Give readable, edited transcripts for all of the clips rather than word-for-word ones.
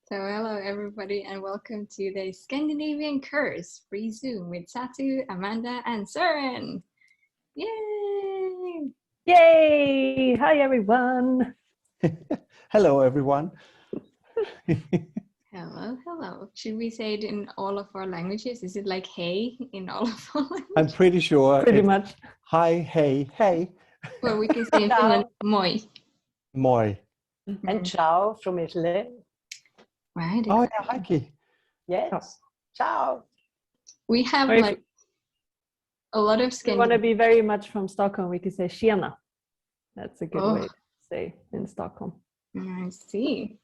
So hello everybody and welcome to the Scandinavian Curse free Zoom with Satu, Amanda and Søren. Yay! Yay! Hi everyone! Hello everyone. Hello. Should we say it in all of our languages? Is it like hey in all of our languages? I'm pretty sure. Pretty much. Hi, hey, hey. Well, we can say in Finland, moi. Moi. And ciao from Italy. Right. Oh Exactly. yeah, Heike. Yes. Ciao. We have Or if like a lot of we want to Scandinavian. be very much from Stockholm, we could say tjena. That's a good Oh. way to say in Stockholm. I see.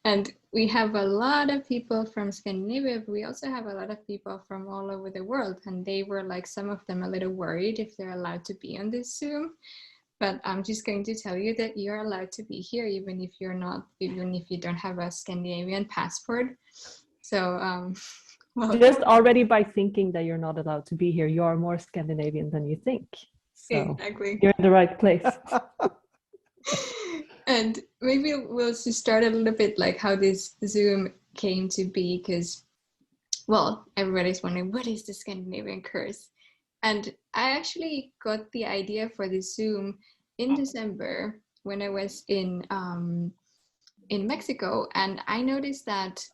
And we have a lot of people from Scandinavia, but we also have a lot of people from all over the world. And they were like, some of them a little worried if they're allowed to be on this Zoom. But I'm just going to tell you that you're allowed to be here, even if you don't have a Scandinavian passport. So, well, Just already by thinking that you're not allowed to be here, you are more Scandinavian than you think. So exactly. you're in the right place. And maybe we'll just start a little bit like how this Zoom came to be, because, well, everybody's wondering, what is the Scandinavian Curse? And I actually got the idea for this Zoom in December when I was in Mexico, and I noticed that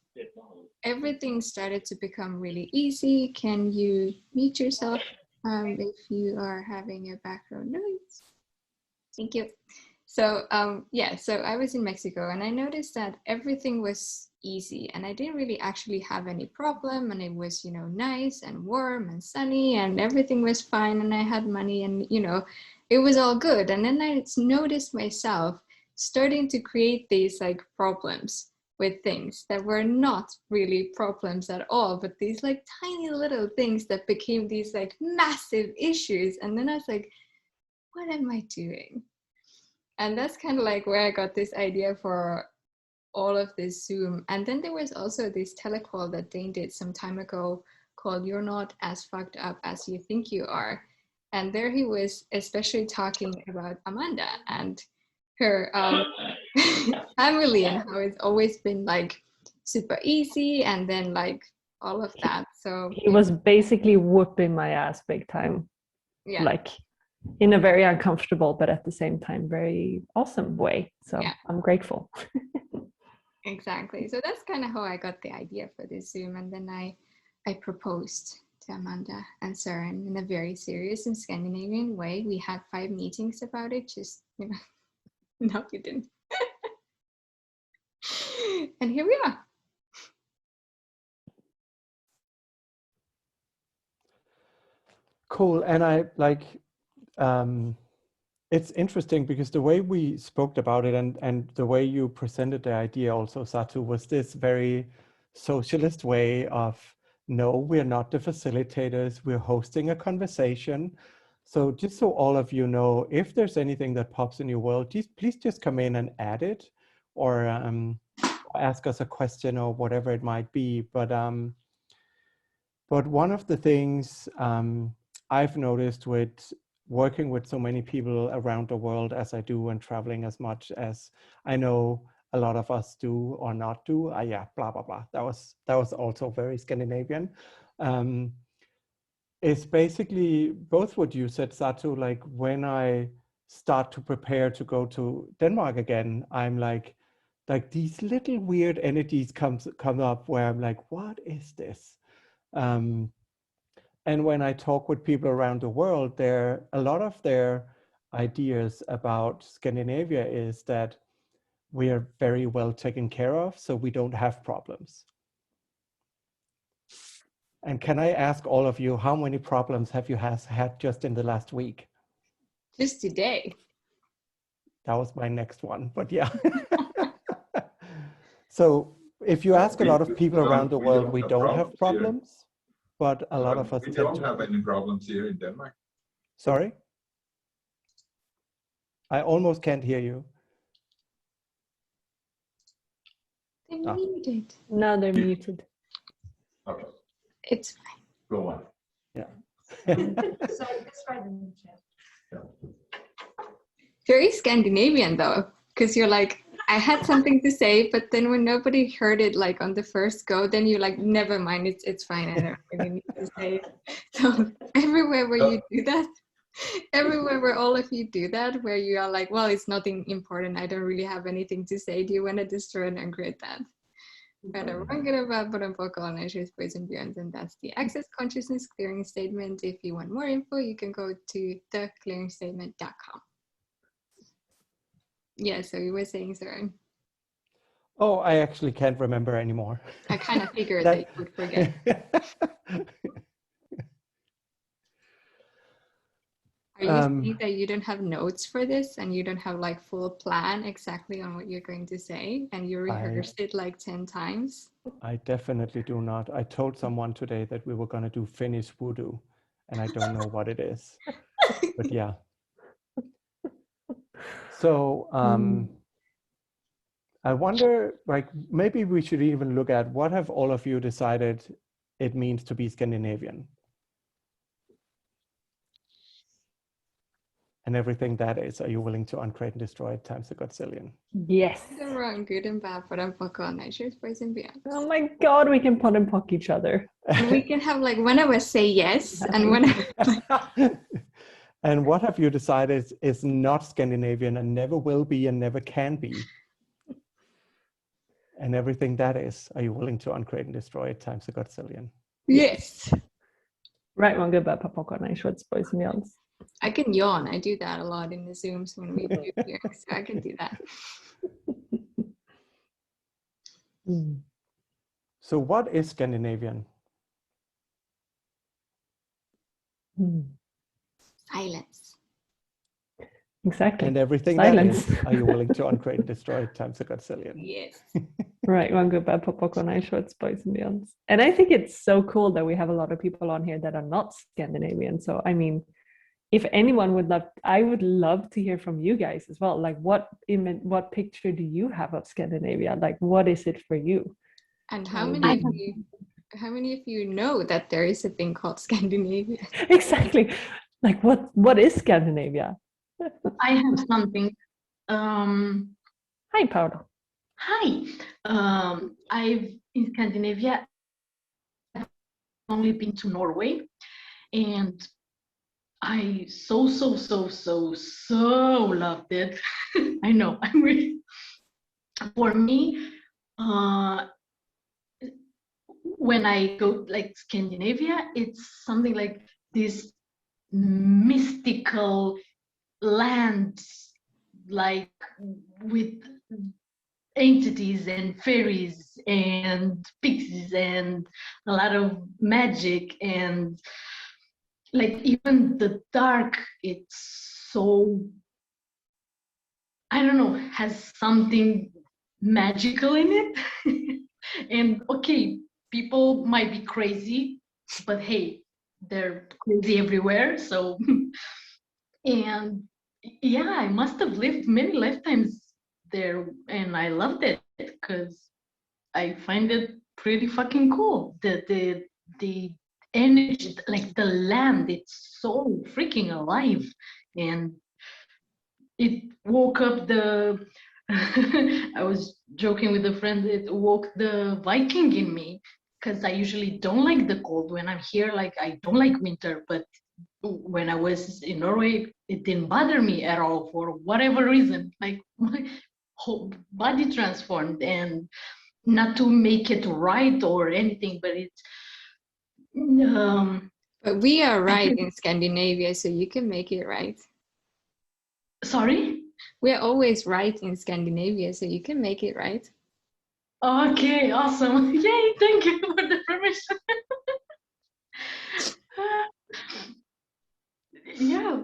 everything started to become really easy. Can you mute yourself if you are having a background noise? Thank you. So so I was in Mexico and I noticed that everything was easy and I didn't really actually have any problem, and it was, nice and warm and sunny and everything was fine, and I had money and, it was all good. And then I noticed myself starting to create these like problems with things that were not really problems at all, but these like tiny little things that became these like massive issues. And then I was like, what am I doing? And that's kind of like where I got this idea for all of this Zoom. And then there was also this telecall that Dane did some time ago called You're Not As Fucked Up As You Think You Are. And there he was especially talking about Amanda and her family and how it's always been like super easy and then like all of that. So He was basically whooping my ass big time. yeah. Like in a very uncomfortable, but at the same time, very awesome way. So Yeah. I'm grateful. Exactly. So that's kind of how I got the idea for this Zoom. And then I proposed to Amanda and Søren in a very serious and Scandinavian way. We had 5 meetings about it, just, no, you didn't. And here we are. Cool. And I like, it's interesting because the way we spoke about it and the way you presented the idea also, Satu, was this very socialist way of, no, we're not the facilitators, we're hosting a conversation. So just so all of you know, if there's anything that pops in your world, please just come in and add it, or ask us a question or whatever it might be. But one of the things I've noticed with working with so many people around the world as I do, and traveling as much as I know a lot of us do or not do, yeah, blah, blah, blah. That was also very Scandinavian. It's basically both what you said, Satu, like when I start to prepare to go to Denmark again, I'm like these little weird energies come up where I'm like, what is this? And when I talk with people around the world, a lot of their ideas about Scandinavia is that we are very well taken care of, so we don't have problems. And can I ask all of you, how many problems have you had just in the last week? Just today. That was my next one, but yeah. So if you ask a lot of people around the world, we don't have problems. But a lot of us we don't have any problems here in Denmark. Sorry? I almost can't hear you. They're muted. Now they're muted. Okay, It's fine. go on. Yeah. Very Scandinavian though, because you're like, I had something to say, but then when nobody heard it like on the first go, then you're like, never mind, it's fine. I don't really need to say it. So everywhere where you do that, everywhere where all of you do that, where you are like, well, it's nothing important. I don't really have anything to say. Do you want to destroy and ungrid that? And that's the Access Consciousness Clearing Statement. If you want more info, you can go to theclearingstatement.com. Yeah, so you were saying, Søren. Oh, I actually can't remember anymore. I kind of figured that you would forget. Are you saying that you don't have notes for this and you don't have like full plan exactly on what you're going to say and you rehearsed it like 10 times? I definitely do not. I told someone today that we were going to do Finnish voodoo and I don't know what it is. But yeah. So I wonder, like, maybe we should even look at what have all of you decided it means to be Scandinavian? And everything that is, are you willing to uncreate and destroy it times a godzillion? Yes. The wrong, good and bad, but I'm nature, boys and beyond. Oh my God, we can pot and pock each other. And we can have like one of us say yes and one of And what have you decided is not Scandinavian and never will be and never can be? And everything that is, are you willing to uncreate and destroy it times a godzillion? yes. Right, one good bad popcorn, nice shorts, boys and beyonds. I can yawn. I do that a lot in the Zooms when we do here, so I can do that. So what is Scandinavian? Silence. Exactly. And everything Silence. that is, are you willing to uncreate and destroy it times a godzillion? Yes. Right, one good bad popcorn, nice shorts, boys and beyonds. And I think it's so cool that we have a lot of people on here that are not Scandinavian. So I mean, if anyone would love, I would love to hear from you guys as well. Like what picture do you have of Scandinavia? Like what is it for you? And how many of you know that there is a thing called Scandinavia? Exactly. Like what is Scandinavia? I have something. Hi, Paolo. Hi. I've in Scandinavia. I've only been to Norway, and I so loved it. I know. I'm really. For me, when I go like Scandinavia, it's something like this mystical land, like with entities and fairies and pixies and a lot of magic, and like even the dark, it's so, I don't know, has something magical in it. And okay, people might be crazy, but hey, they're crazy everywhere. So and yeah, I must have lived many lifetimes there, and I loved it because I find it pretty fucking cool. The energy, like the land, it's so freaking alive, and it woke up the. I was joking with a friend. It woke the Viking in me because I usually don't like the cold. When I'm here, like I don't like winter, but when I was in Norway, it didn't bother me at all for whatever reason. Like my whole body transformed, and not to make it right or anything, but it's. But we are right in Scandinavia, so you can make it right. Sorry? We're always right in Scandinavia, so you can make it right. Okay, awesome. Yay, thank you for the permission. Yeah,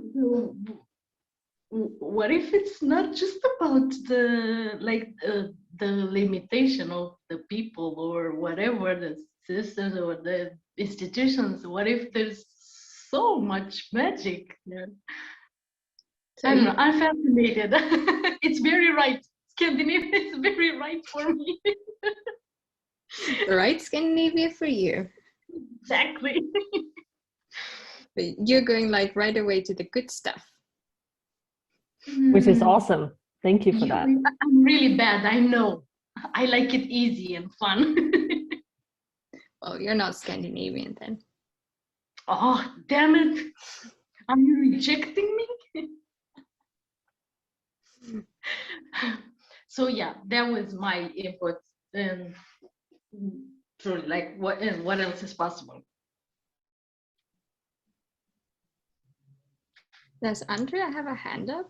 what if it's not just about the limitation of the people or whatever, the systems or the institutions? What if there's so much magic there? So I don't know, I'm fascinated. It's very right. Scandinavia is very right for me. right Scandinavia for you. Exactly. But you're going like right away to the good stuff. Which is awesome, Thank you for that. I'm really bad, I know. I like it easy and fun. Well, you're not Scandinavian then. Oh, damn it. Are you rejecting me? So yeah, that was my input. And for like what else is possible? Does Andrea have a hand up?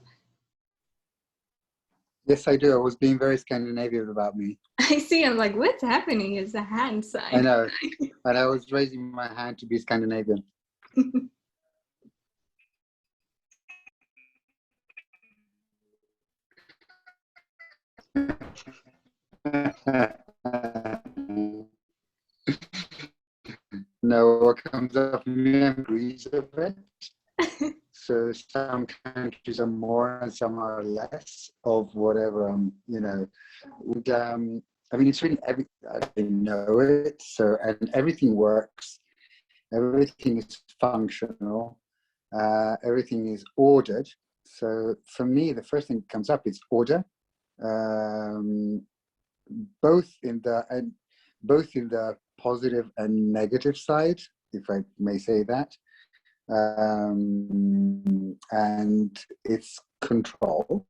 Yes, I do. I was being very Scandinavian about me. I see. I'm like, what's happening? Is the hand sign? I know. And I was raising my hand to be Scandinavian. No, what comes up memories of it. So some countries are more and some are less of whatever, you know. And, I mean, it's really, I know it. So, and everything works. Everything is functional. Everything is ordered. So for me, the first thing that comes up is order. Both in the positive and negative side, if I may say that, and it's control,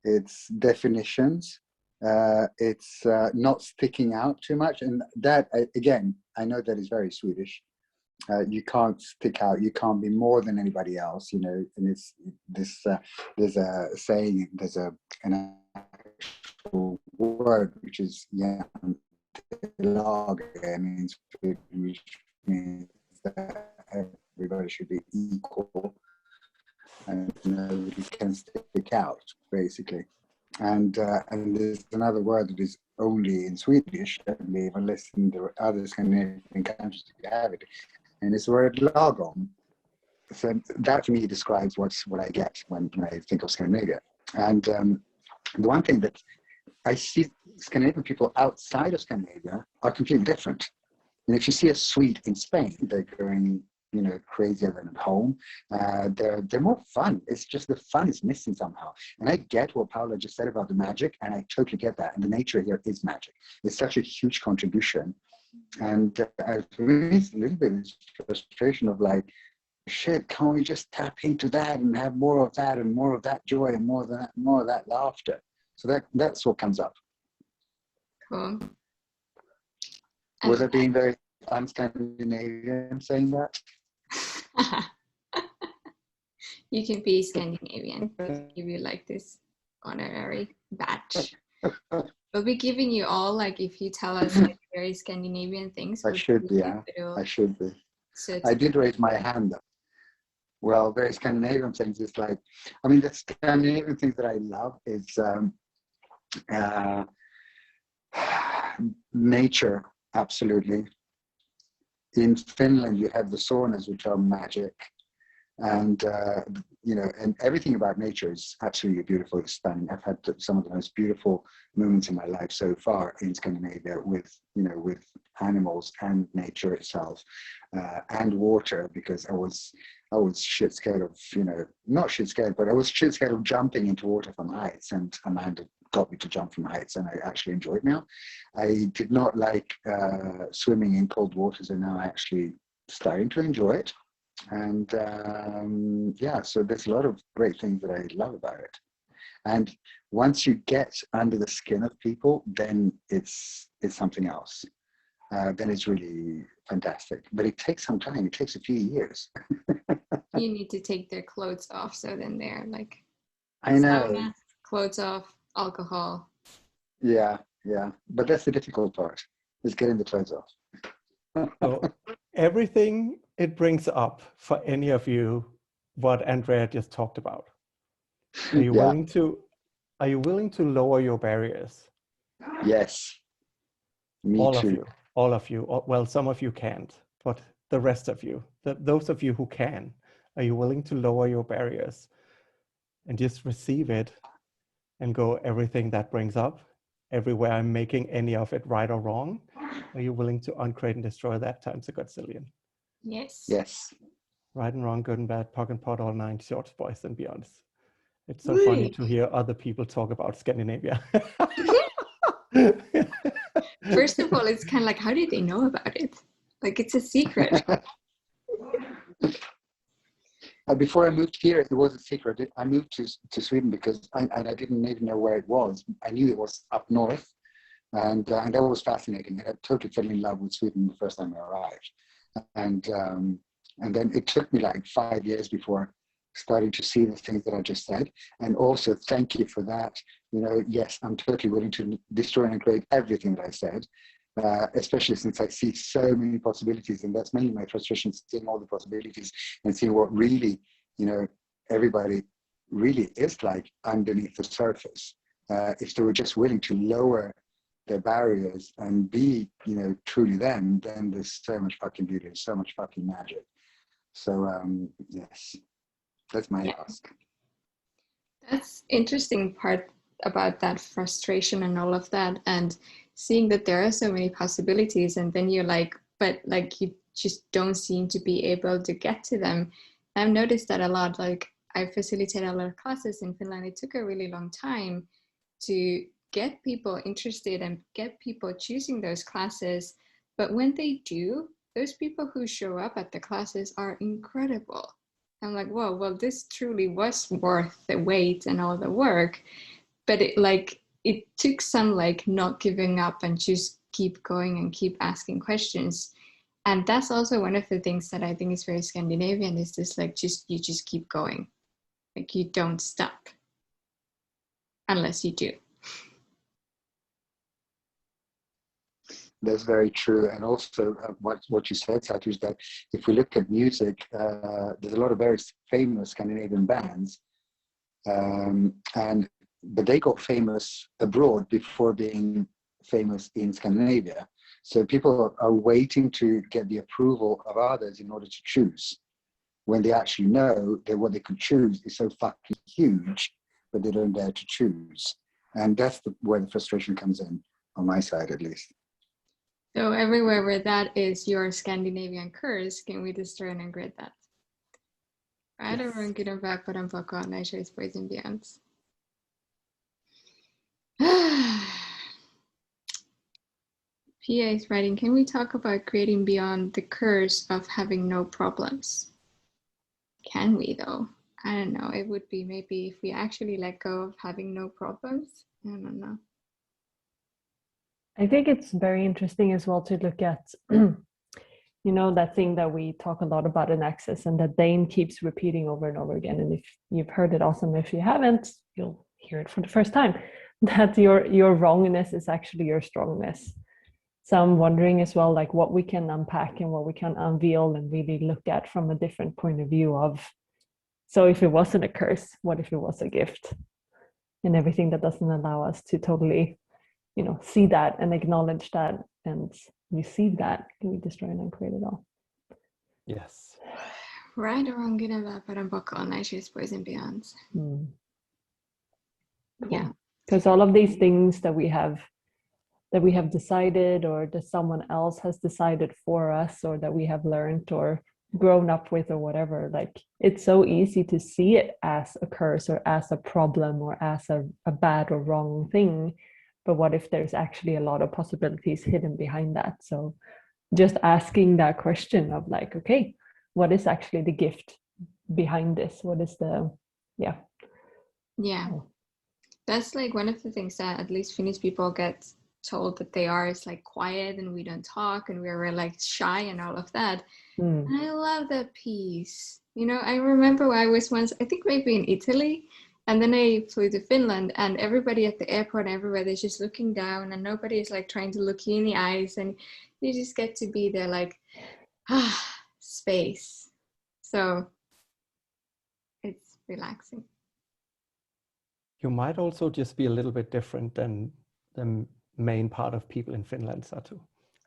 it's definitions, it's not sticking out too much, and that again, I know that is very Swedish. You can't stick out, you can't be more than anybody else, you know. And it's this there's a saying, there's an actual word which is lag, which means that everybody should be equal and nobody can stick out, basically. And there's another word that is only in Swedish, I believe, unless in the other Scandinavian countries you have it, and it's the word lagom. So that for me describes what I get when I think of Scandinavia. And the one thing that I see Scandinavian people outside of Scandinavia are completely different. And if you see a Swede in Spain, they're going, you know, crazier than at home. They're more fun. It's just the fun is missing somehow. And I get what Paula just said about the magic, and I totally get that. And the nature here is magic. It's such a huge contribution. And for me, it's a little bit of frustration of like, shit, can't we just tap into that and have more of that and more of that joy and more of that laughter? So that's what comes up. Cool. Was I being very un-Scandinavian saying that? You can be Scandinavian. We'll give you like this honorary badge. We'll be giving you all, like, if you tell us like very Scandinavian things. I should be, yeah. I should be. I did raise my hand up. Well, very Scandinavian things is like, I mean, the Scandinavian things that I love is nature, absolutely. In Finland, you have the saunas, which are magic. And, you know, and everything about nature is absolutely beautiful, it's stunning. I've had some of the most beautiful moments in my life so far in Scandinavia with, you know, with animals and nature itself, and water, because I was shit scared of, you know, not shit scared, but I was shit scared of jumping into water from heights, and Amanda got me to jump from heights, and I actually enjoy it now. I did not like swimming in cold waters, and now I actually starting to enjoy it. And yeah, so there's a lot of great things that I love about it. And once you get under the skin of people, then it's something else. Then it's really fantastic. But it takes some time. It takes a few years. You need to take their clothes off, so then they're like, I know. Sauna, clothes off, alcohol. Yeah, yeah. But that's the difficult part, is getting the clothes off. So everything it brings up for any of you, what Andrea just talked about. Are you willing to lower your barriers? Yes. Me all too. All of you. Well, some of you can't, but the rest of you, those of you who can, are you willing to lower your barriers and just receive it and go, everything that brings up, everywhere I'm making any of it right or wrong? Are you willing to uncreate and destroy that times a godzillion? Yes. Yes. Right and wrong, good and bad, POC and POD, all 9 shorts, boys and beyonds. It's so funny to hear other people talk about Scandinavia. First of all, it's kind of like, how did they know about it? Like, it's a secret. Before I moved here, it was a secret. I moved to Sweden because I didn't even know where it was. I knew it was up north, and that was fascinating. I totally fell in love with Sweden the first time I arrived, and then it took me like 5 years before starting to see the things that I just said. And also, thank you for that. You know, yes, I'm totally willing to destroy and create everything that I said. Especially since I see so many possibilities, and that's mainly my frustration, seeing all the possibilities and seeing what really, you know, everybody really is like underneath the surface. If they were just willing to lower their barriers and be, you know, truly them, then there's so much fucking beauty, so much fucking magic. So yes, that's my ask. That's interesting part about that frustration and all of that, and seeing that there are so many possibilities, and then you're like, but like you just don't seem to be able to get to them. I've noticed that a lot. Like, I facilitated a lot of classes in Finland. It took a really long time to get people interested and get people choosing those classes. But when they do, those people who show up at the classes are incredible. I'm like, whoa, well, this truly was worth the wait and all the work. But it took some like not giving up and just keep going and keep asking questions. And that's also one of the things that I think is very Scandinavian, is this like, you just keep going. Like, you don't stop unless you do. That's very true. And also what you said, Satu, is that if we look at music, there's a lot of very famous Scandinavian bands, but they got famous abroad before being famous in Scandinavia. So people are waiting to get the approval of others in order to choose, when they actually know that what they could choose is so fucking huge, but they don't dare to choose. And that's where the frustration comes in, on my side at least. So everywhere where that is your Scandinavian curse, can we destroy and ungrid that? I don't want to get back, but I'm fucking nice boys and beyonds. PA is writing, can we talk about creating beyond the curse of having no problems? Can we though? I don't know. It would be maybe if we actually let go of having no problems. I don't know. I think it's very interesting as well to look at, you know, that thing that we talk a lot about in Access, and that Dane keeps repeating over and over again. And if you've heard it, awesome. If you haven't, you'll hear it for the first time, that your wrongness is actually your strongness. So I'm wondering as well, like what we can unpack and what we can unveil and really look at from a different point of view of, so if it wasn't a curse, what if it was a gift? And everything that doesn't allow us to totally, you know, see that and acknowledge that and receive that, can we destroy and uncreate it all? Yes. Right or wrong, get about, but I'm back on I choose boys and beyonds. Cool. Yeah. Because all of these things that we have decided, or that someone else has decided for us, or that we have learned or grown up with or whatever, like it's so easy to see it as a curse or as a problem or as a bad or wrong thing. But what if there's actually a lot of possibilities hidden behind that? So just asking that question of like, okay, what is actually the gift behind this? What is the, yeah. That's like one of the things that at least Finnish people get told that they are, is like quiet and we don't talk and we're like shy and all of that. And I love that piece. You know, I remember when I was once, I think maybe in Italy, and then I flew to Finland, and everybody at the airport, everybody's just looking down and nobody is like trying to look you in the eyes, and you just get to be there like, space. So it's relaxing. You might also just be a little bit different than the main part of people in Finland, Satu.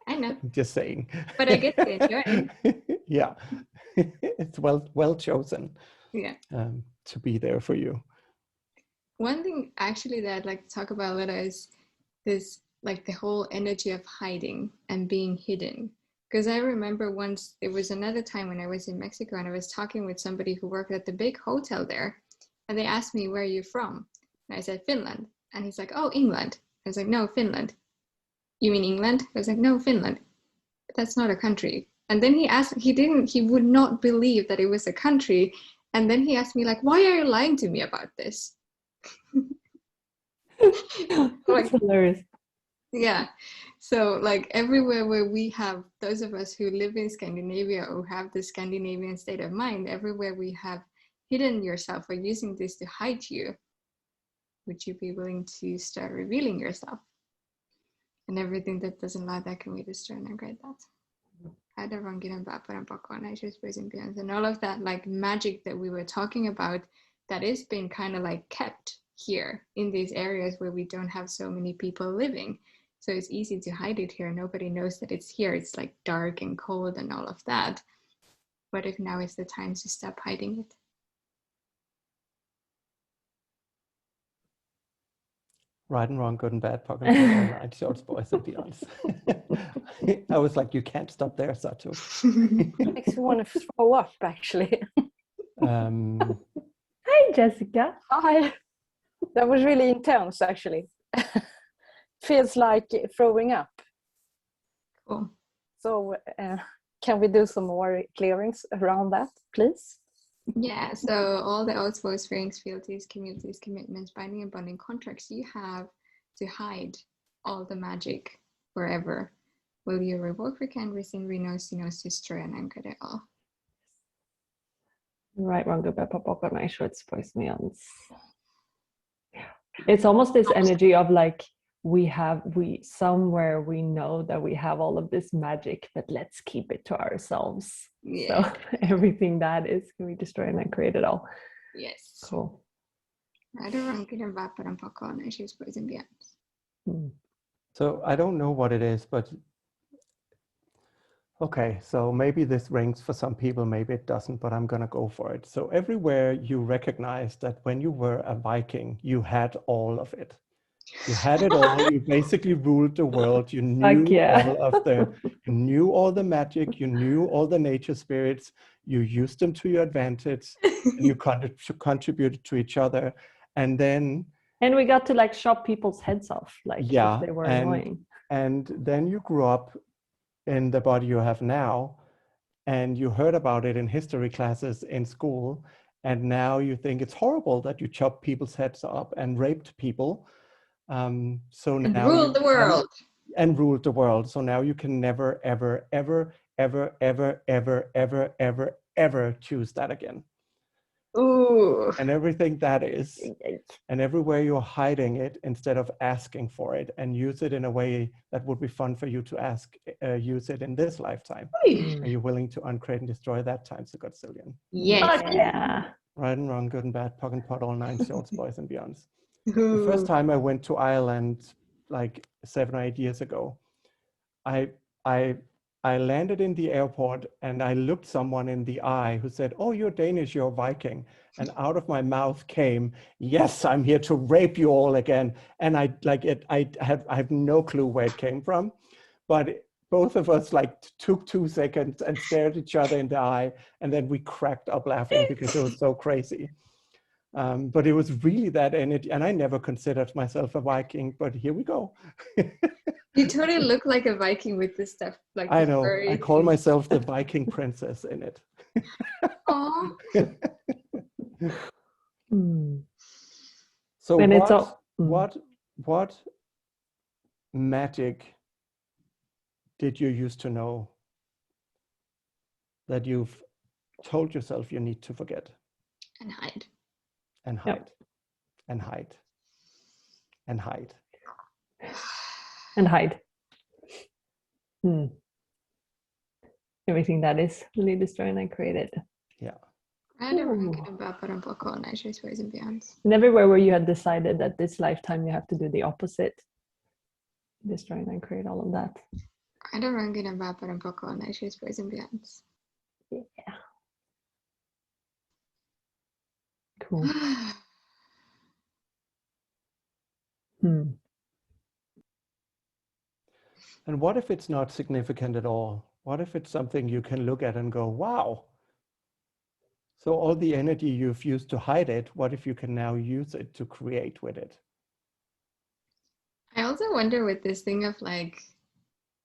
I know. Just saying. But I get to enjoy it. Yeah, it's well chosen. Yeah. To be there for you. One thing actually that I'd like to talk about a little is this, like the whole energy of hiding and being hidden. Because I remember once, it was another time when I was in Mexico and I was talking with somebody who worked at the big hotel there. And they asked me, where are you from? And I said, Finland. And he's like, oh, England. I was like, no, Finland. You mean England? I was like, no, Finland. But that's not a country. And then he would not believe that it was a country. And then he asked me, like, why are you lying to me about this? That's hilarious. Yeah. So like everywhere where we have, those of us who live in Scandinavia or have the Scandinavian state of mind, everywhere we have hidden yourself or using this to hide you, would you be willing to start revealing yourself? And everything that doesn't lie, that can we destroy and upgrade that. And all of that like magic that we were talking about, that is been kind of like kept here in these areas where we don't have so many people living. So it's easy to hide it here. Nobody knows that it's here. It's like dark and cold and all of that. What if now is the time to stop hiding it? Right and wrong, good and bad, POC and POD, all night, shorts, boys and beyonds. I was like, you can't stop there, Satu. Makes me want to throw up, actually. Hi, Jessica. Hi. That was really intense, actually. Feels like throwing up. Cool. So can we do some more clearings around that, please? Yeah, so all the oaths, vows, feelings, fealties, communities, commitments, binding and bonding contracts you have to hide all the magic wherever. Will you revoke, recant, rescind, renounce, destroy, and anchor it all? Right, wrong, good, bad, POC, Maestro, boys and beyonds. It's almost this energy of like, we somewhere we know that we have all of this magic, but let's keep it to ourselves. Yeah. So everything that is, can we destroy and then create it all? Yes. Cool. So I don't know what it is, but okay, so maybe this rings for some people, maybe it doesn't, but I'm gonna go for it. So everywhere you recognize that when you were a Viking, you had all of it. You had it all. You basically ruled the world. You knew you knew all the magic. You knew all the nature spirits. You used them to your advantage, and you contributed to each other. And we got to like chop people's heads off, like if they were annoying. And then you grew up in the body you have now, and you heard about it in history classes in school, and now you think it's horrible that you chopped people's heads up and raped people. So now ruled the world. And ruled the world. So now you can never, ever, ever, ever, ever, ever, ever, ever, ever choose that again. Ooh. And everything that is, and everywhere you're hiding it instead of asking for it, and use it in a way that would be fun for you to use it in this lifetime. Are you willing to uncreate and destroy that times a godzillion? Yes. Yeah. Right and wrong, good and bad, POC and POD, all nine shorts, boys and beyonds. The first time I went to Ireland, like 7 or 8 years ago, I landed in the airport and I looked someone in the eye who said, "Oh, you're Danish, you're Viking." And out of my mouth came, "Yes, I'm here to rape you all again." And I have no clue where it came from, but both of us like took 2 seconds and stared at each other in the eye, and then we cracked up laughing because it was so crazy. But it was really that energy, and I never considered myself a Viking, but here we go. You totally look like a Viking with this stuff. Like I know, I call myself the Viking princess in it. Aww. So when what magic did you used to know that you've told yourself you need to forget? And hide. And hide. And hide. And hide. And hide. Everything that is really destroyed and created. Yeah. And everywhere where you had decided that this lifetime you have to do the opposite. Destroy and create all of that. Yeah. Cool. And what if it's not significant at all? What if it's something you can look at and go, wow. So all the energy you've used to hide it, what if you can now use it to create with it? I also wonder with this thing of like,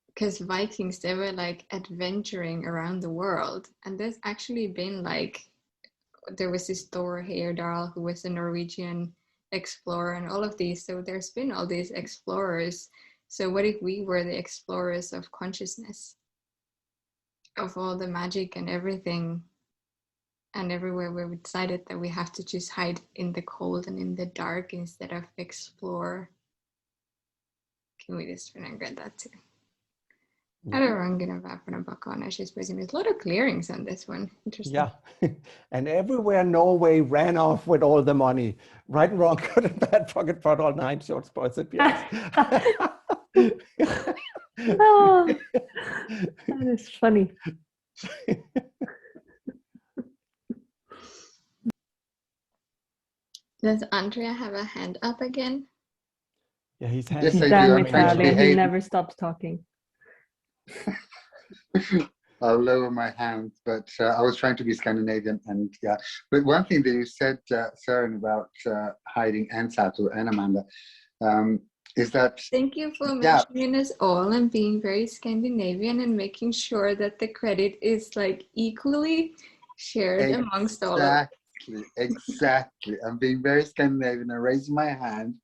because Vikings, they were like adventuring around the world. And there's actually been like, there was this Thor Heyerdahl who was a Norwegian explorer and all of these. So there's been all these explorers. So what if we were the explorers of consciousness? Of all the magic and everything. And everywhere we decided that we have to just hide in the cold and in the dark instead of explore. Can we just remember that too? I don't know, I'm gonna wrap it up on. There's a lot of clearings on this one. Interesting. Yeah, and everywhere Norway ran off with all the money. Right and wrong, good and bad, pocket pot, all 9 shorts, boys and beyonds. Oh, that is funny. Does Andrea have a hand up again? Yeah, he's Yes, handsome. I do. Damn I'm it, trying to Charlie. He behave. never stops talking. I'll lower my hand, but I was trying to be Scandinavian, and yeah. But one thing that you said, Søren, about hiding, and Satu and Amanda, is that Thank you for Yeah. mentioning us all and being very Scandinavian and making sure that the credit is like equally shared amongst all of us. exactly. I'm being very Scandinavian. I raised my hand.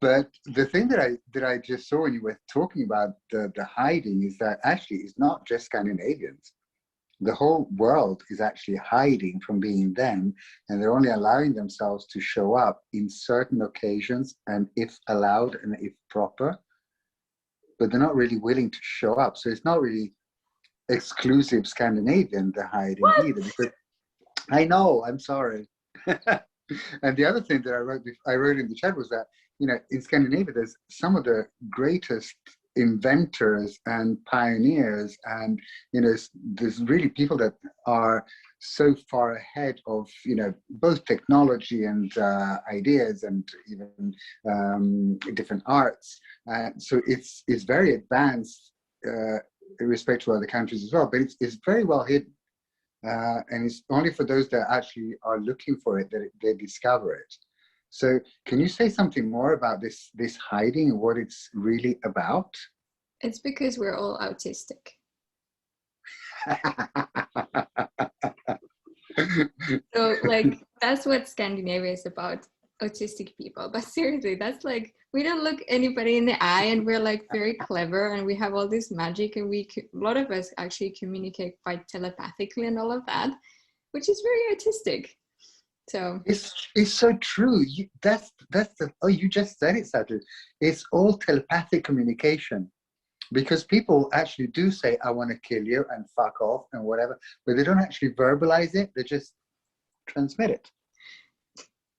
But the thing that I just saw when you were talking about the hiding is that actually it's not just Scandinavians. The whole world is actually hiding from being them, and they're only allowing themselves to show up in certain occasions and if allowed and if proper, but they're not really willing to show up. So it's not really exclusive Scandinavian, the hiding either. Because I know, I'm sorry. And the other thing that I wrote in the chat was that, you know, in Scandinavia, there's some of the greatest inventors and pioneers, and, you know, there's really people that are so far ahead of, you know, both technology and ideas and even different arts. So it's very advanced in respect to other countries as well, but it's very well hidden. And it's only for those that actually are looking for it that they discover it. So can you say something more about this hiding and what it's really about? It's because we're all autistic. So like, that's what Scandinavia is about, autistic people. But seriously, that's like, we don't look anybody in the eye and we're like very clever and we have all this magic and a lot of us actually communicate quite telepathically and all of that, which is very artistic. So it's so true. You just said it, Satu. It's all telepathic communication, because people actually do say, I want to kill you and fuck off and whatever, but they don't actually verbalize it. They just transmit it.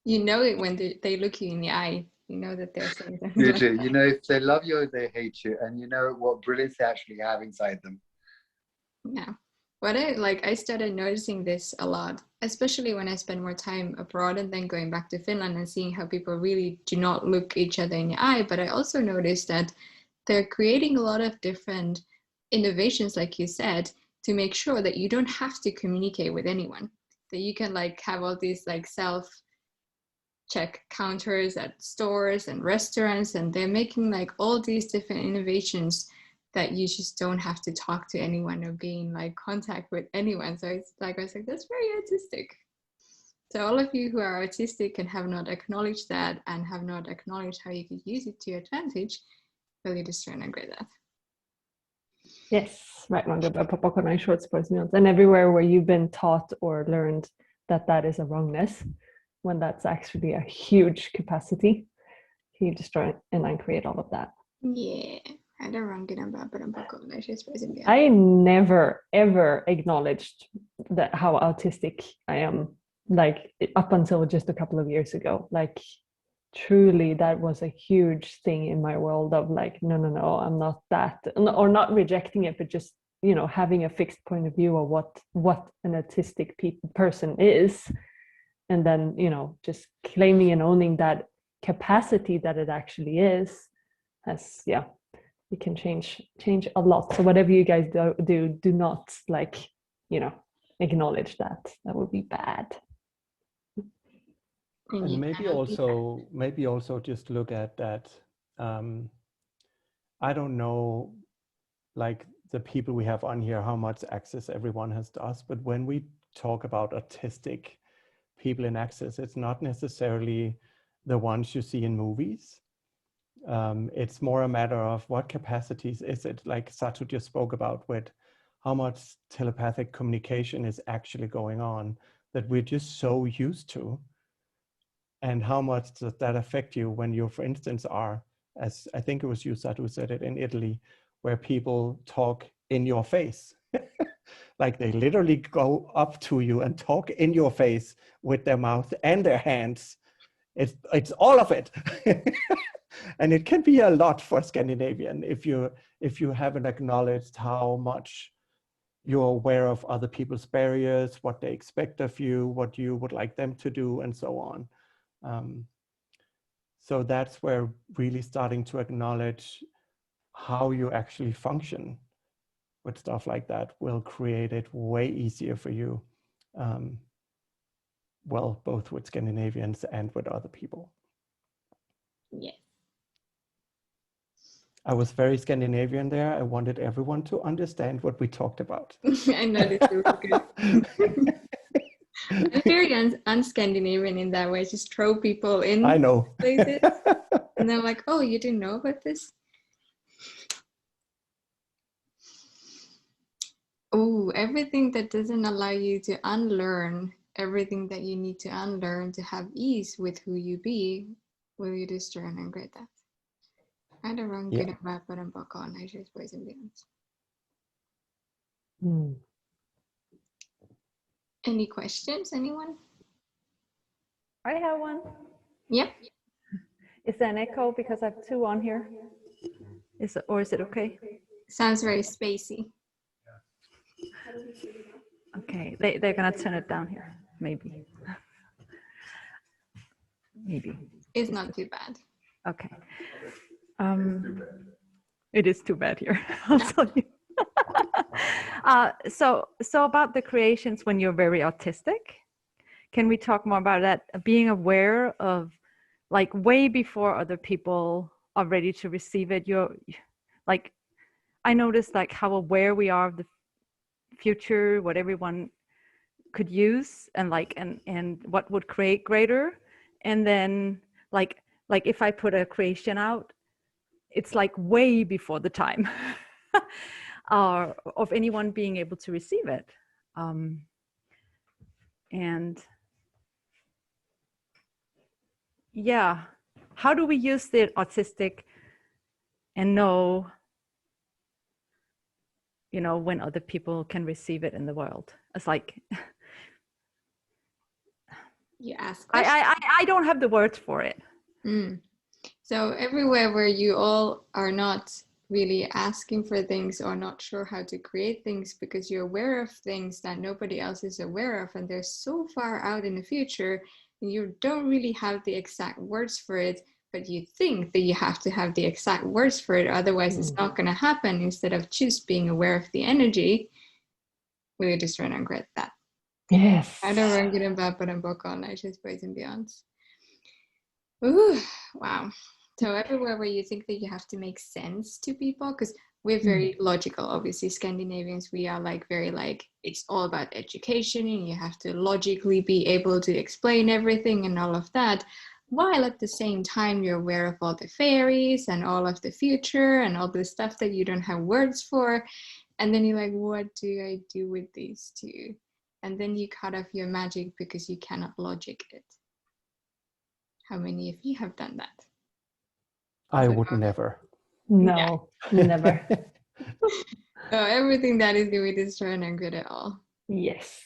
you know it when they look you in the eye. You know that they're saying that. You do. You know if they love you or they hate you, and you know what brilliance they actually have inside them. Yeah. What I started noticing this a lot, especially when I spend more time abroad and then going back to Finland and seeing how people really do not look each other in the eye. But I also noticed that they're creating a lot of different innovations, like you said, to make sure that you don't have to communicate with anyone, that you can like have all these like self-check counters at stores and restaurants, and they're making like all these different innovations that you just don't have to talk to anyone or be in like contact with anyone. So it's like, I was like, that's very artistic. So all of you who are artistic and have not acknowledged that and have not acknowledged how you could use it to your advantage, really just trying to agree that. Yes, right, Manga, Popcorn and Shorts, Boys and Beyonds. And everywhere where you've been taught or learned that is a wrongness, when that's actually a huge capacity, can you destroy it and then create all of that? Yeah. I never ever acknowledged that how autistic I am, like up until just a couple of years ago. Like truly that was a huge thing in my world of like, no, I'm not that, or not rejecting it, but just, you know, having a fixed point of view of what an autistic person is, and then, you know, just claiming and owning that capacity that it actually is has, yeah, it can change a lot. So whatever you guys do not like, you know, acknowledge that. That would be bad. And And you maybe cannot be that. also just look at that. I don't know, like the people we have on here, how much access everyone has to us, but when we talk about autistic people in access, it's not necessarily the ones you see in movies. It's more a matter of what capacities is it, like Satu just spoke about, with how much telepathic communication is actually going on that we're just so used to. And how much does that affect you when you, for instance, are, as I think it was you, Satu, who said it, in Italy, where people talk in your face. Like they literally go up to you and talk in your face with their mouth and their hands. It's all of it. And it can be a lot for Scandinavian if you haven't acknowledged how much you're aware of other people's barriers, what they expect of you, what you would like them to do, and so on. So that's where really starting to acknowledge how you actually function with stuff like that will create it way easier for you. Well, both with Scandinavians and with other people. Yes. I was very Scandinavian there. I wanted everyone to understand what we talked about. I noticed it was good. I'm very un-Scandinavian in that way. I just throw people in I know. places. And they're like, oh, you didn't know about this? Oh, everything that doesn't allow you to unlearn everything that you need to unlearn to have ease with who you be, will you discern and grade that? Är det wrong Yeah. good and bad but bakom nature's ways and beyond? Any questions, anyone? I have one. Yep. Is there an echo because I have two on here? Is it okay? Sounds very spacey. Okay, they're gonna turn it down here, maybe. Maybe. It's not too bad. Okay. It is too bad here. I'll tell you. So about the creations when you're very autistic, can we talk more about that? Being aware of, like, way before other people are ready to receive it. You're like, I noticed like how aware we are of the future, what everyone could use, and like and what would create greater. And then like if I put a creation out, it's like way before the time of anyone being able to receive it. And yeah, how do we use the autistic and know, you know, when other people can receive it in the world? It's like, You ask I don't have the words for it. So everywhere where you all are not really asking for things or not sure how to create things because you're aware of things that nobody else is aware of, and they're so far out in the future, and you don't really have the exact words for it, but you think that you have to have the exact words for it, otherwise it's not going to happen. Instead of just being aware of the energy, we just run and grade that. Yes. I don't run good and bad, but I'm book on nature's ways and beyonds. Ooh, wow. So everywhere where you think that you have to make sense to people, because we're very logical, obviously Scandinavians, we are like very like, it's all about education and you have to logically be able to explain everything and all of that, while at the same time you're aware of all the fairies and all of the future and all the stuff that you don't have words for. And then you're like, what do I do with these two? And then you cut off your magic because you cannot logic it. How many of you have done that? I would never. No, never. So everything that is good is trying and good at all. Yes.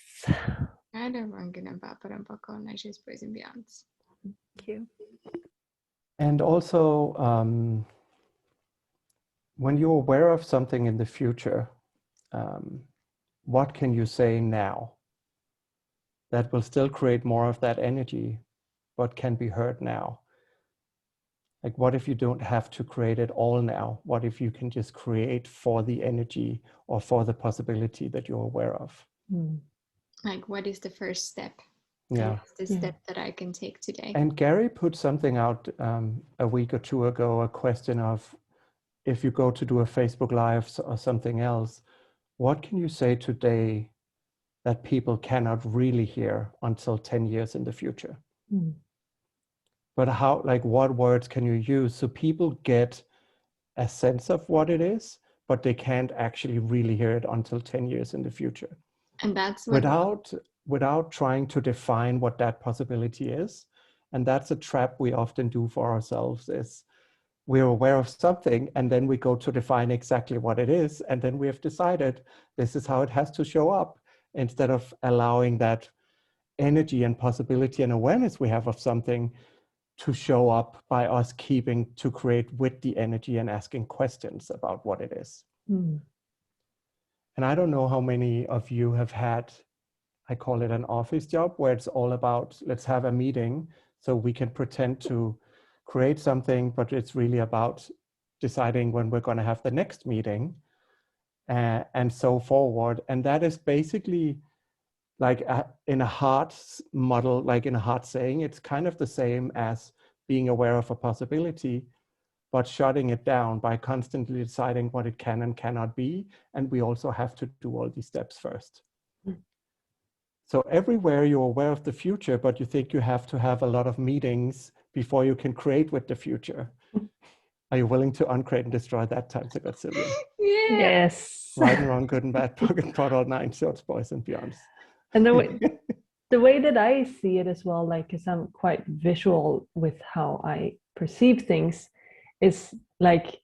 I don't want to get back on nature's ways and beyonds. Thank you. And also, when you're aware of something in the future, what can you say now that will still create more of that energy, but can be heard now? Like, what if you don't have to create it all now? What if you can just create for the energy or for the possibility that you're aware of? Like, what is the first step? Yeah. What's the step that I can take today? And Gary put something out a week or two ago, a question of, if you go to do a Facebook Live or something else, what can you say today that people cannot really hear until 10 years in the future? Mm. But how, like, what words can you use so people get a sense of what it is, but they can't actually really hear it until 10 years in the future? And that's what, without trying to define what that possibility is. And that's a trap we often do for ourselves, is we're aware of something and then we go to define exactly what it is. And then we have decided this is how it has to show up, instead of allowing that energy and possibility and awareness we have of something to show up by us keeping to create with the energy and asking questions about what it is. Mm. And I don't know how many of you have had, I call it an office job, where it's all about, let's have a meeting so we can pretend to create something, but it's really about deciding when we're going to have the next meeting, and so forward. And that is basically like in a heart model, like in a heart saying, it's kind of the same as being aware of a possibility, but shutting it down by constantly deciding what it can and cannot be. And we also have to do all these steps first. So everywhere you're aware of the future, but you think you have to have a lot of meetings before you can create with the future. Are you willing to uncreate and destroy that times a gazillion? yeah. Yes. Right and wrong, good and bad, pocket pot, all nine shorts, boys and beyonds. And the way that I see it as well, like, because I'm quite visual with how I perceive things, is like,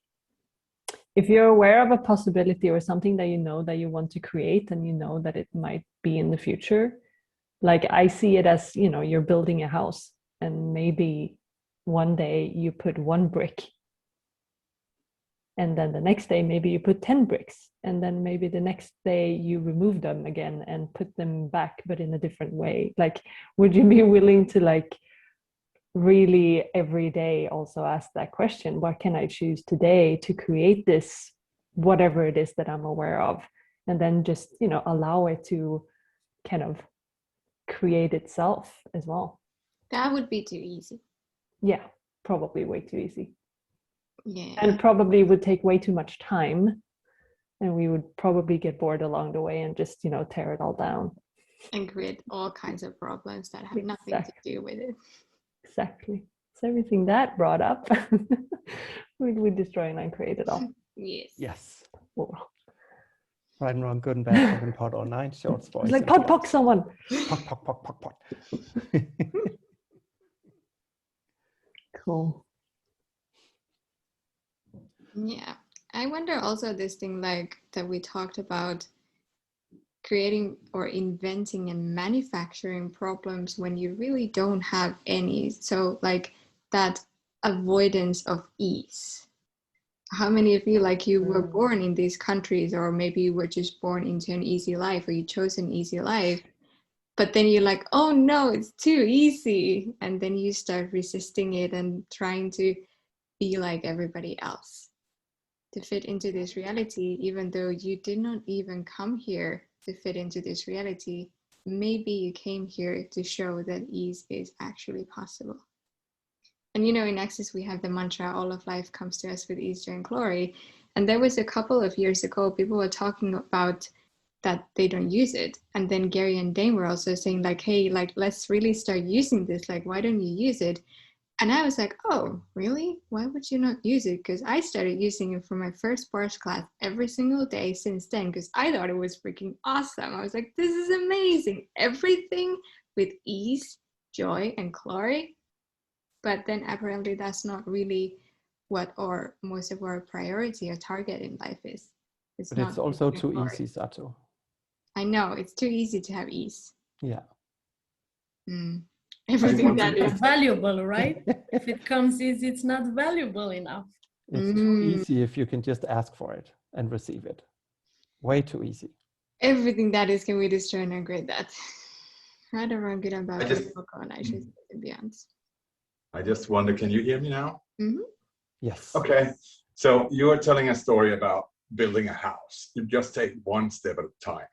if you're aware of a possibility or something that you know that you want to create, and you know that it might be in the future, like, I see it as, you know, you're building a house, and maybe one day you put 1 brick, and then the next day maybe you put 10 bricks, and then maybe the next day you remove them again and put them back, but in a different way. Like, would you be willing to, like, really every day also ask that question, what can I choose today to create this, whatever it is that I'm aware of, and then just, you know, allow it to kind of create itself as well. That would be too easy. Yeah, probably way too easy. Yeah. And probably would take way too much time, and we would probably get bored along the way and just, you know, tear it all down And create all kinds of problems that have nothing to do with it. Exactly. So everything that brought up, we destroy and uncreate it all. Yes. Yes. Oh. Right and wrong, good and bad, pocket pot, all nine shorts, boys. It's like pock someone. Pock. Cool. Yeah. I wonder also this thing, like, that we talked about, creating or inventing and manufacturing problems when you really don't have any. So, like, that avoidance of ease. How many of you, like, you were born in these countries, or maybe you were just born into an easy life, or you chose an easy life, but then you're like, oh no, it's too easy, and then you start resisting it and trying to be like everybody else to fit into this reality, even though you did not even come here to fit into this reality. Maybe you came here to show that ease is actually possible. And, you know, in Access, we have the mantra, all of life comes to us with ease, joy, and glory. And there was a couple of years ago, people were talking about that they don't use it. And then Gary and Dane were also saying, like, hey, like, let's really start using this. Like, why don't you use it? And I was like, oh, really? Why would you not use it? Because I started using it for my first bars class every single day since then, because I thought it was freaking awesome. I was like, this is amazing. Everything with ease, joy, and glory. But then apparently that's not really what our most of our priority or target in life is. But it's also too easy, Satu. I know, it's too easy to have ease. Yeah. Everything that is valuable, right? If it comes easy, it's not valuable enough. It's too easy if you can just ask for it and receive it. Way too easy. Everything that is, can we destroy and upgrade that? Right or wrong, good and bad, and I should be honest. I just wonder, can you hear me now? Mm-hmm. Yes. Okay. So you're telling a story about building a house. You just take one step at a time.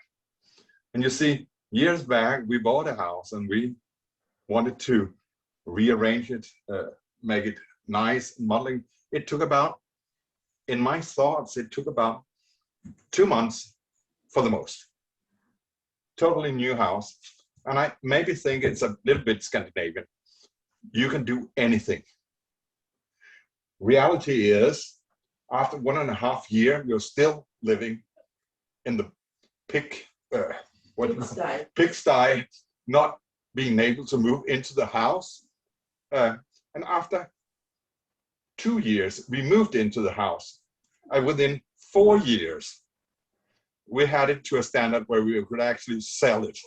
And you see, years back, we bought a house and we wanted to rearrange it, make it nice, modeling. It took about, in my thoughts, it took about 2 months for the most. Totally new house. And I maybe think it's a little bit Scandinavian. You can do anything. Reality is, after 1.5 years, you're still living in the pigsty, not being able to move into the house. And after 2 years, we moved into the house. And within 4 years, we had it to a standard where we could actually sell it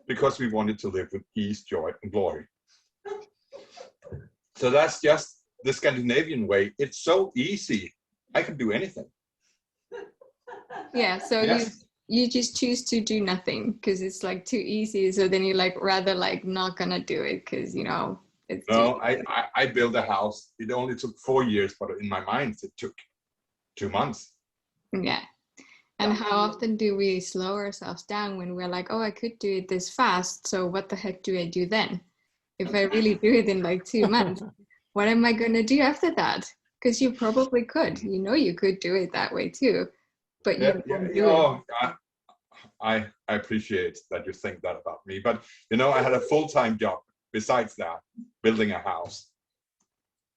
because we wanted to live with ease, joy, and glory. So that's just the Scandinavian way. It's so easy. I can do anything. Yeah, so Yes. you just choose to do nothing because it's like too easy. So then you like rather like not gonna do it because you know it's No, I built a house. It only took 4 years, but in my mind it took 2 months. yeah. And how often do we slow ourselves down when we're like, oh, I could do it this fast. So what the heck do I do then? If I really do it in like 2 months, what am I gonna do after that? Because you probably could. You know you could do it that way too, but you won't do it. Oh, I appreciate that you think that about me. But you know, I had a full-time job besides that, building a house.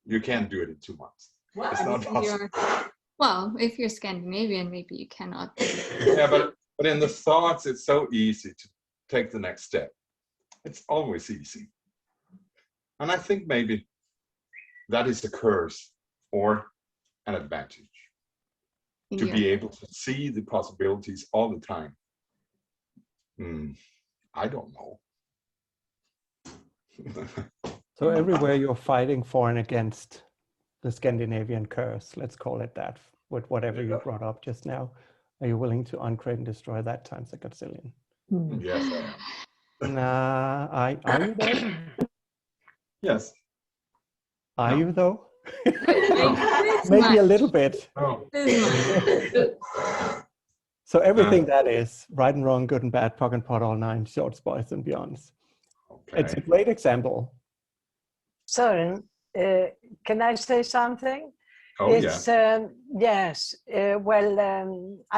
You can't do it in 2 months. What? It's not possible. Well, if you're Scandinavian, maybe you cannot. Yeah, but in the thoughts, it's so easy to take the next step. It's always easy. And I think maybe that is a curse or an advantage. To be able to see the possibilities all the time. I don't know. So everywhere you're fighting for and against the Scandinavian curse, let's call it that, with whatever you brought up just now, are you willing to uncreate and destroy that times a gazillion? Yes, I am. Nah, are you though? Yes. Are No. you though? This Maybe much. a little bit. Oh. This much. So everything that is right and wrong, good and bad, POC and POD, all 9, shorts, boys and beyonds. Okay. It's a great example. Søren, can I say something? Oh, It's, yeah. yes, I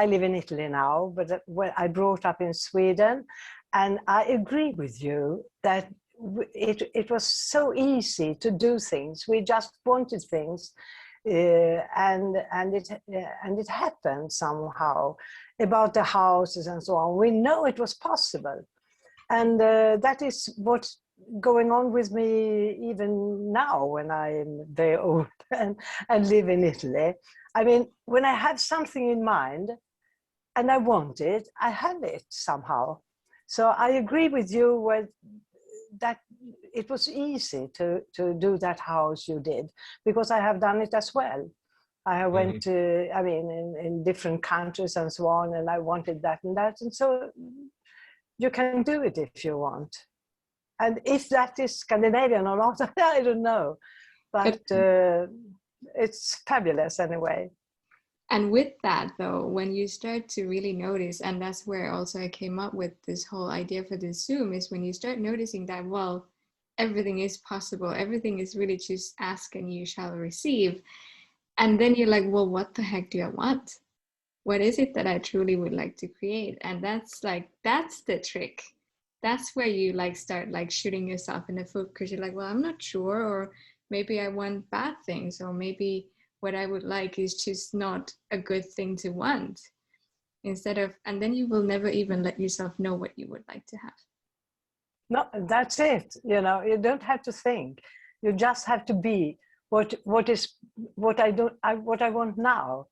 live in Italy now, but I brought up in Sweden, and I agree with you that it was so easy to do things. We just wanted things, and it happened somehow about the houses and so on. We know it was possible, and that is what's going on with me even now when I'm very old and live in Italy. I mean, when I have something in mind and I want it, I have it somehow. So I agree with you with that it was easy to do that house you did, because I have done it as well. I went to, I mean, in different countries and so on, and I wanted that and that. And so you can do it if you want. And if that is Scandinavian or not, I don't know. But it's fabulous anyway. And with that, though, when you start to really notice, and that's where also I came up with this whole idea for this Zoom, is when you start noticing that, well, everything is possible. Everything is really just ask and you shall receive. And then you're like, well, what the heck do I want? What is it that I truly would like to create? And that's the trick. That's where you like start like shooting yourself in the foot, because you're like, well, I'm not sure, or maybe I want bad things, or maybe what I would like is just not a good thing to want. And then you will never even let yourself know what you would like to have. No, that's it. You know, you don't have to think. You just have to be what I want now.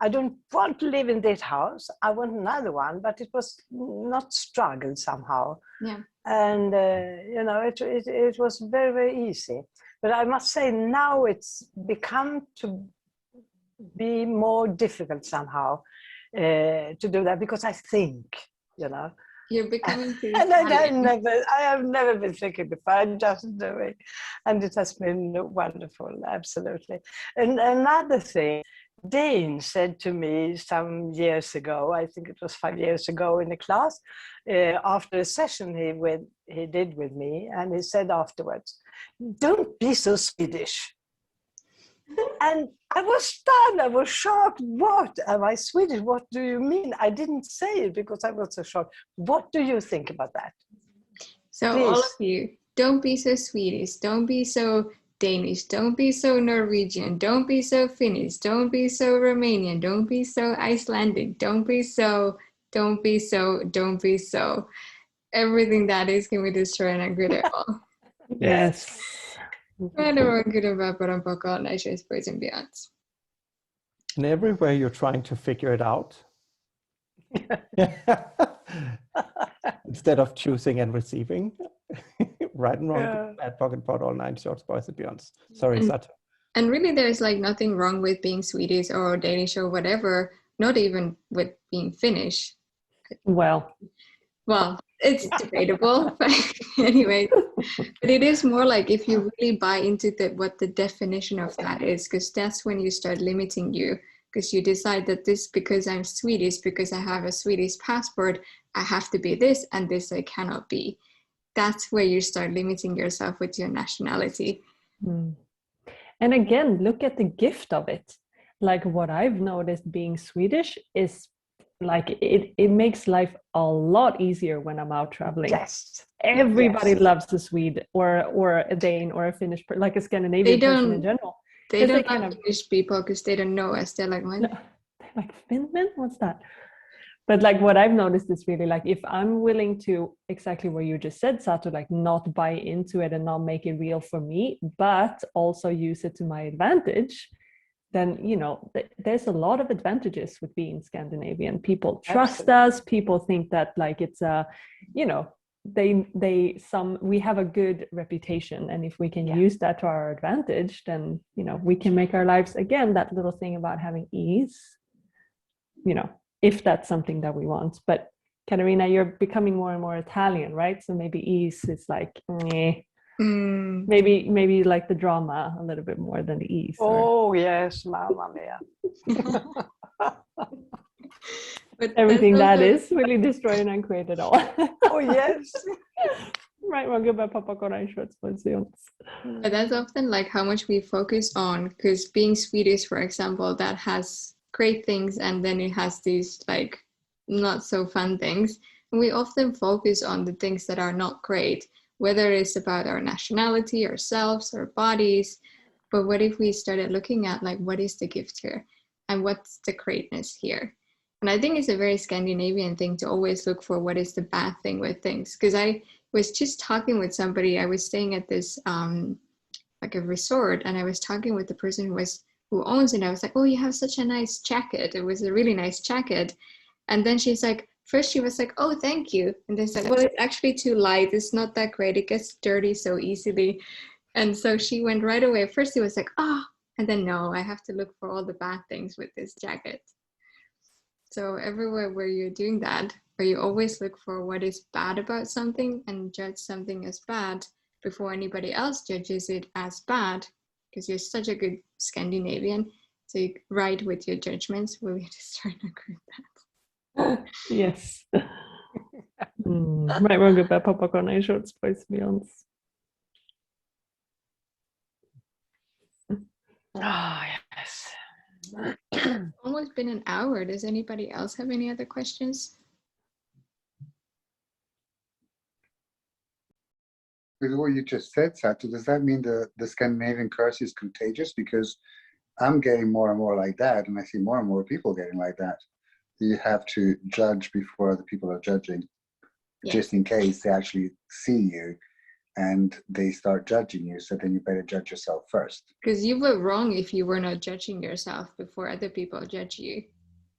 I don't want to live in this house. I want another one, but it was not struggle somehow. Yeah. And you know, it was very, very easy. But I must say now it's become to be more difficult somehow to do that, because I think, you know. You're becoming too And I have never been thinking before. I'm just doing, and it has been wonderful, absolutely. And another thing, Dane said to me some years ago, I think it was 5 years ago in the class, after a session he did with me, and he said afterwards, "Don't be so Swedish." And I was stunned, I was shocked. What? Am I Swedish? What do you mean? I didn't say it because I was so shocked. What do you think about that? So Please. all of you, don't be so Swedish, don't be so Danish, don't be so Norwegian, don't be so Finnish, don't be so Romanian, don't be so Icelandic, don't be so, don't be so, don't be so. Everything that is can we destroy and good at all. Yes. Good about nature's boys and beyonds. And everywhere you're trying to figure it out. Instead of choosing and receiving. Right and wrong, Yeah. bad pocket pot, all 9 shorts, boys and beyonds. Sorry, Satu. And really there's like nothing wrong with being Swedish or Danish or whatever, not even with being Finnish. Well, it's debatable, but anyway, but it is more like if you really buy into what the definition of that is, because that's when you start limiting you, because you decide that this, because I'm Swedish, because I have a Swedish passport, I have to be this, and this I cannot be. That's where you start limiting yourself with your nationality. And again, look at the gift of it. Like what I've noticed being Swedish is like it makes life a lot easier when I'm out traveling. Yes. Everybody Yes. loves a Swede or a Dane or a Finnish, like a Scandinavian person in general. They don't like Finnish people because they don't know us. They're like, what? No, they're like, Finland? What's that? But like what I've noticed is really like if I'm willing to, exactly what you just said, Satu, like not buy into it and not make it real for me, but also use it to my advantage, then, you know, there's a lot of advantages with being Scandinavian. People trust us. People think that like it's a, you know, we have a good reputation. And if we can use that to our advantage, then, you know, we can make our lives, again, that little thing about having ease, you know, if that's something that we want. But Katarina, you're becoming more and more Italian, right? So maybe ease is like, maybe you like the drama a little bit more than the ease. Oh, yes, mamma mia. But everything that is really destroy and uncreate it all. Oh, yes. Right, well, goodbye, Papa shorts. But that's often like how much we focus on, because being Swedish, for example, that has great things and then it has these like not so fun things. And we often focus on the things that are not great, whether it's about our nationality, ourselves, our bodies. But what if we started looking at like, what is the gift here? And what's the greatness here? And I think it's a very Scandinavian thing to always look for what is the bad thing with things. Because I was just talking with somebody, I was staying at this like a resort, and I was talking with the person who owns it. I was like, oh, you have such a nice jacket. It was a really nice jacket. And then she's like, first she was like, oh, thank you. And then said, well, it's actually too light. It's not that great. It gets dirty so easily. And so she went right away. First it was like, oh, and then no, I have to look for all the bad things with this jacket. So everywhere where you're doing that, where you always look for what is bad about something and judge something as bad before anybody else judges it as bad, because you're such a good Scandinavian. So you right with your judgments. Will you just try to agree with that? Yes. Right, we're good about Papa shorts, boys and beyonds. Oh, yes. Almost been an hour. Does anybody else have any other questions? With what you just said, Satu, does that mean the Scandinavian curse is contagious? Because I'm getting more and more like that, and I see more and more people getting like that. You have to judge before other people are judging, just in case they actually see you and they start judging you. So then you better judge yourself first. Because you were wrong if you were not judging yourself before other people judge you.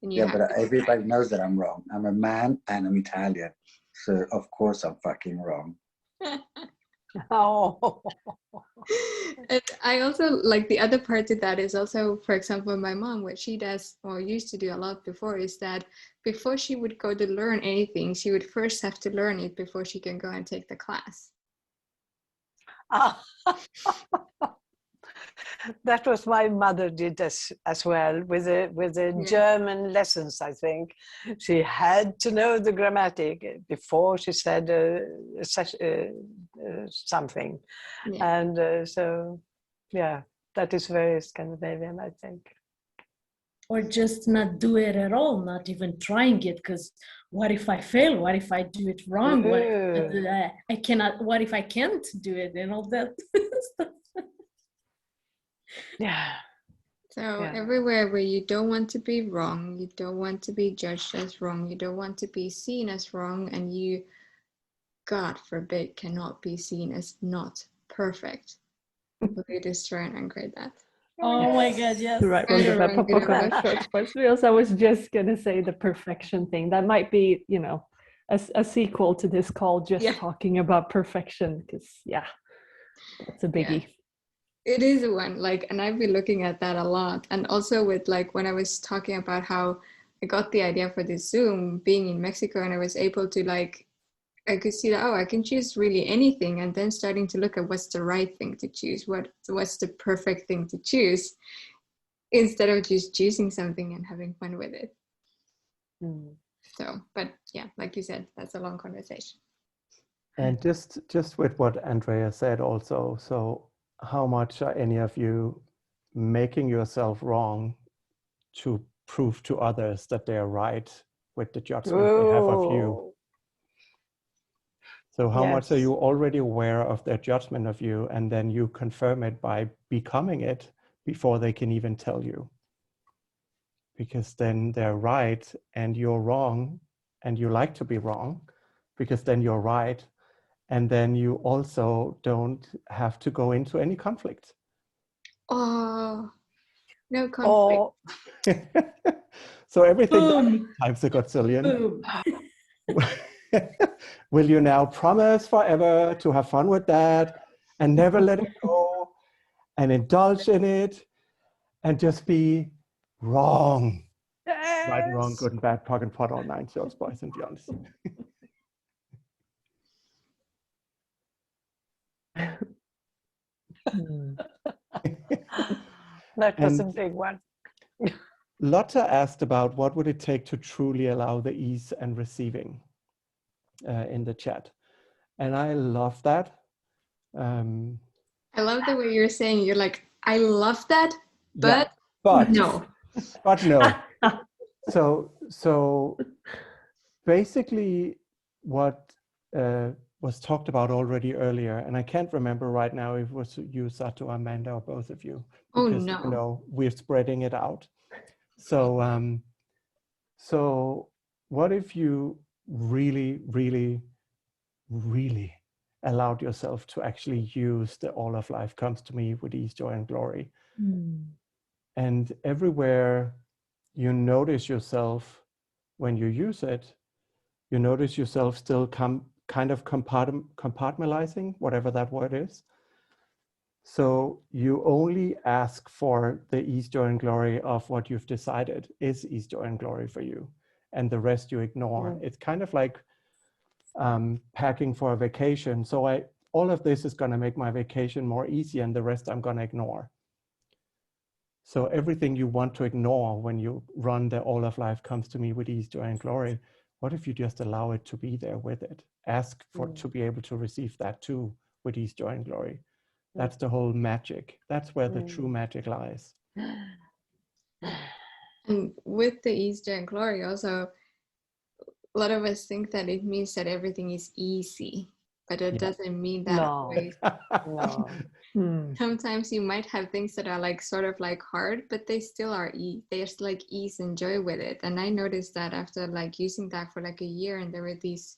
And you But everybody knows that I'm wrong. I'm a man and I'm Italian. So of course I'm fucking wrong. Oh. And I also like the other part to that is also, for example, my mom, what she does or used to do a lot before is that before she would go to learn anything, she would first have to learn it before she can go and take the class. That was my mother did as well with the German lessons. I think she had to know the grammatic before she said something, and so yeah, that is very Scandinavian, I think. Or just not do it at all, not even trying it, because what if I fail? What if I do it wrong? What if I cannot? What if I can't do it and all that stuff? Yeah. So everywhere where you don't want to be wrong, you don't want to be judged as wrong, you don't want to be seen as wrong, and you, God forbid, cannot be seen as not perfect. We destroy and upgrade that. Oh my God, yes. Right, I was just gonna say the perfection thing. That might be, you know, a sequel to this call, just talking about perfection, because it's a biggie. It is one, like, and I've been looking at that a lot. And also with, like, when I was talking about how I got the idea for this Zoom, being in Mexico, and I was able to, like, I could see that, oh, I can choose really anything, and then starting to look at what's the right thing to choose, what's the perfect thing to choose, instead of just choosing something and having fun with it. So, but yeah, like you said, that's a long conversation. And just with what Andrea said also, so how much are any of you making yourself wrong to prove to others that they're right with the judgment they have of you? So how much are you already aware of their judgment of you, and then you confirm it by becoming it before they can even tell you? Because then they're right and you're wrong, and you like to be wrong, because then you're right. And then you also don't have to go into any conflict. Oh, no conflict. So everything times a godzillion. Will you now promise forever to have fun with that and never let it go and indulge in it and just be wrong? Yes. Right and wrong, good and bad, POC and POD, all 9 shows, boys and beyonds. That was a big one. Lotta asked about what would it take to truly allow the ease and receiving in the chat. And I love that. I love the way you're saying, you're like, I love that, but no. But no. So basically what was talked about already earlier, and I can't remember right now if it was you, Satu, Amanda, or both of you, because you know, we're spreading it out. So so what if you really, really, really allowed yourself to actually use the all of life comes to me with ease, joy, and glory? And everywhere you notice yourself when you use it, you notice yourself still kind of compartmentalizing, whatever that word is. So you only ask for the ease, joy, and glory of what you've decided is ease, joy, and glory for you. And the rest you ignore. It's kind of like packing for a vacation. So all of this is going to make my vacation more easy, and the rest I'm going to ignore. So everything you want to ignore when you run the all of life comes to me with ease, joy, and glory, what if you just allow it to be there with it? Ask for to be able to receive that too with ease, joy, and glory. That's the whole magic. That's where the true magic lies. And with the ease, joy, and glory also, a lot of us think that it means that everything is easy, but it doesn't mean that always. Sometimes you might have things that are like sort of like hard, but they still are there's like ease and joy with it. And I noticed that after like using that for like a year, and there were these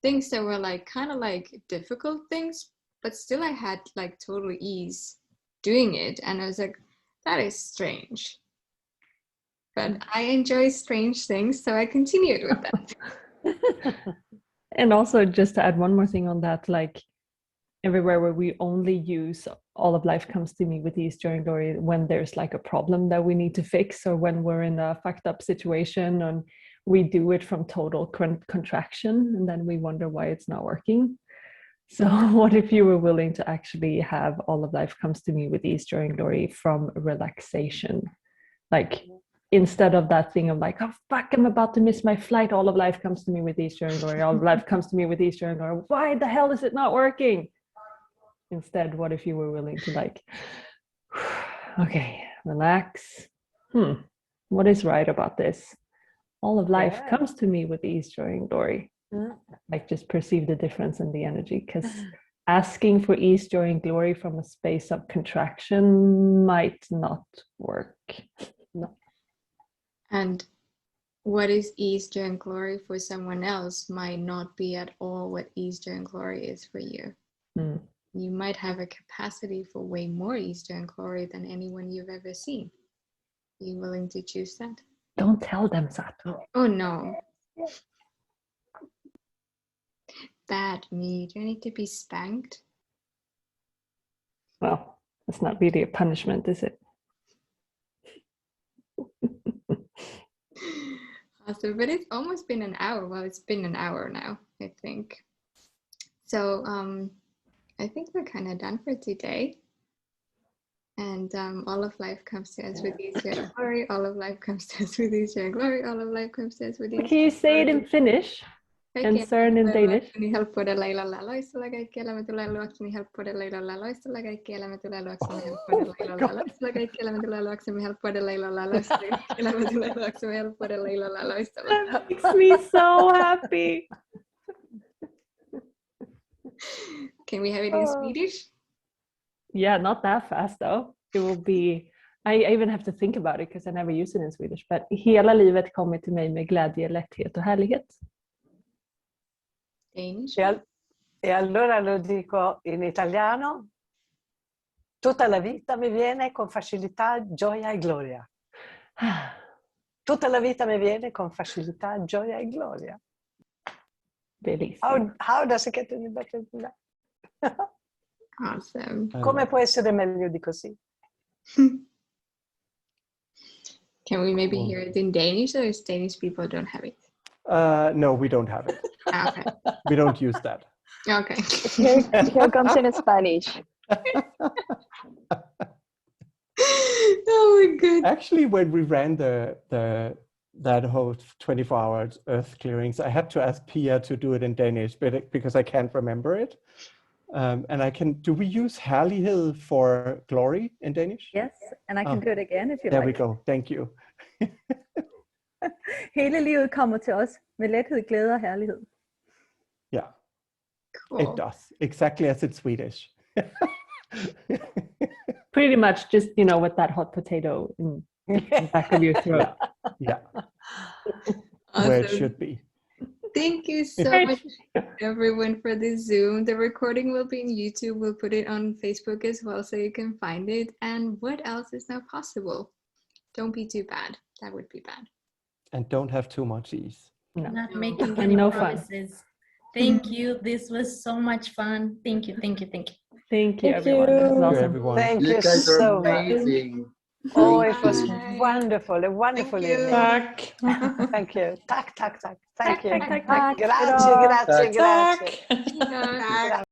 things that were like kind of like difficult things, but still I had like total ease doing it. And I was like, that is strange. But I enjoy strange things, so I continued with that. And also, just to add one more thing on that, like everywhere where we only use all of life comes to me with ease, joy, and glory when there's like a problem that we need to fix, or when we're in a fucked up situation, and we do it from total contraction, and then we wonder why it's not working. So what if you were willing to actually have all of life comes to me with ease, joy, and glory from relaxation? Like, instead of that thing of like, oh fuck, I'm about to miss my flight, all of life comes to me with ease, joy, and glory. All of life comes to me with ease, joy, and glory. Why the hell is it not working? Instead, what if you were willing to like, okay, relax. What is right about this? All of life comes to me with ease, joy, and glory. Like, just perceive the difference in the energy, because asking for ease, joy, and glory from a space of contraction might not work. No. And what is ease, joy, and glory for someone else might not be at all what ease, joy, and glory is for you. You might have a capacity for way more ease, joy, and glory than anyone you've ever seen. Are you willing to choose that? Don't tell them, Satu. Oh no. Bad me. Do I need to be spanked? Well, it's not really a punishment, is it? Awesome, but it's almost been an hour. Well, it's been an hour now, I think. So I think we're kind of done for today. And all of life comes to us with ease, joy, and glory. All of life comes to us with ease, joy, and glory. All of life comes to us with ease. Can you say it in Finnish? And Søren in Danish? Helppoa lailla loistella kaikki elämä tulee luokseni helppoa lailla loistella kaikki elämä tulee luokseni helppoa lailla loistella kaikki elämä tulee luokseni helppoa lailla loistella kaikki elämä tulee luokseni helppoa lailla loistella. That makes me so happy. Can we have it in Swedish? Yeah, not that fast though. It will be, I even have to think about it because I never use it in Swedish. But hela livet kommer till mig med glädje, lätthet och härlighet. Danish. E allora lo dico in italiano. Tutta la vita mi viene con facilità, gioia e gloria. Tutta la vita mi viene con facilità, gioia e gloria. Bellissimo. How does it get any better than that? Awesome. Come può essere meglio di così? Can we maybe hear it in Danish, or is Danish people don't have it? No, we don't have it. Okay. We don't use that. Okay. Here comes in Spanish. Oh my god. Actually, when we ran that whole 24-hour earth clearings, I had to ask Pia to do it in Danish, because I can't remember it. And I can. Do we use herlighed for glory in Danish? Yes, and I can do it again if you there like. There we go. Thank you. Hele livet kommer til os med lethed, glæde og herlighed. Yeah, Cool. it does. Exactly as it's Swedish. Pretty much just, you know, with that hot potato in the back of your throat. Yeah. Awesome. Where it should be. Thank you so much, everyone, for this Zoom. The recording will be on YouTube. We'll put it on Facebook as well, so you can find it. And what else is now possible? Don't be too bad. That would be bad. And don't have too much ease. No. Not making And any no promises. Thank you. This was so much fun. Thank you. Thank you. Thank you. Thank you, Thank everyone. you. That was awesome. Everyone. Thank You you guys are so much. amazing. Oh, it was Bye. wonderful, a wonderful Thank you. evening. Tack. Thank you. Tack, tack, tack. Thank you. Tack, tack, tack. Grazie, grazie, Tack. grazie. Tack. Grazie.